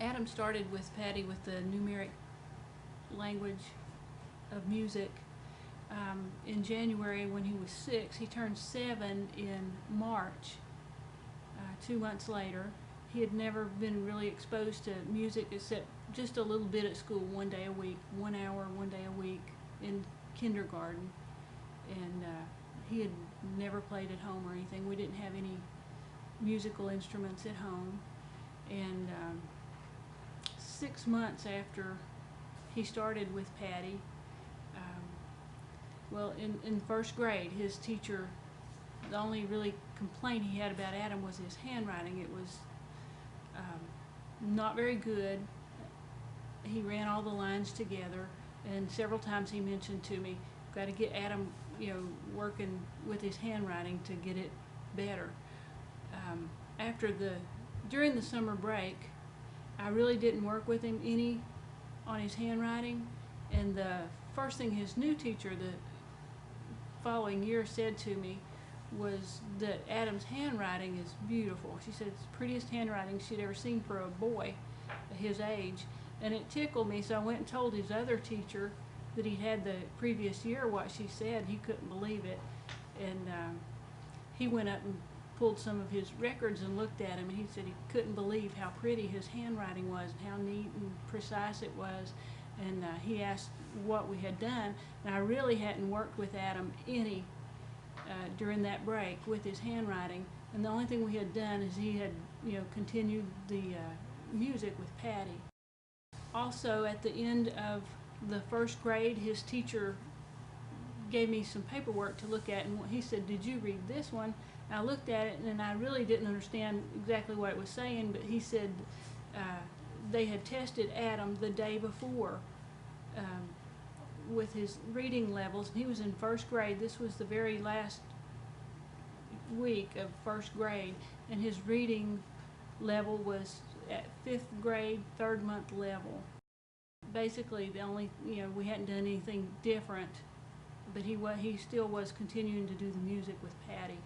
Adam started with Patty with the numeric language of music in January when he was 6. He turned 7 in March, 2 months later. He had never been really exposed to music except just a little bit at school, 1 day a week, 1 hour, 1 day a week in kindergarten. And he had never played at home or anything. We didn't have any musical instruments at home. And 6 months after he started with Patty, well, in first grade, his teacher, the only really complaint he had about Adam was his handwriting. It was not very good. He ran all the lines together, and several times he mentioned to me, got to get Adam, working with his handwriting to get it better. During the summer break, I really didn't work with him any on his handwriting, and the first thing his new teacher the following year said to me was that Adam's handwriting is beautiful. She said it's the prettiest handwriting she'd ever seen for a boy his age, and it tickled me, so I went and told his other teacher that he had the previous year what she said. He couldn't believe it, and he went up and pulled some of his records and looked at him, and he said he couldn't believe how pretty his handwriting was and how neat and precise it was. And he asked what we had done, and I really hadn't worked with Adam any during that break with his handwriting, and the only thing we had done is he had continued the music with Patty. Also, at the end of the first grade, his teacher gave me some paperwork to look at, and he said, "Did you read this one?" And I looked at it, and I really didn't understand exactly what it was saying, but he said they had tested Adam the day before with his reading levels, and he was in first grade. This was the very last week of first grade, and his reading level was at 5th grade, 3rd month level. Basically, the only, we hadn't done anything different, but he still was continuing to do the music with Patty.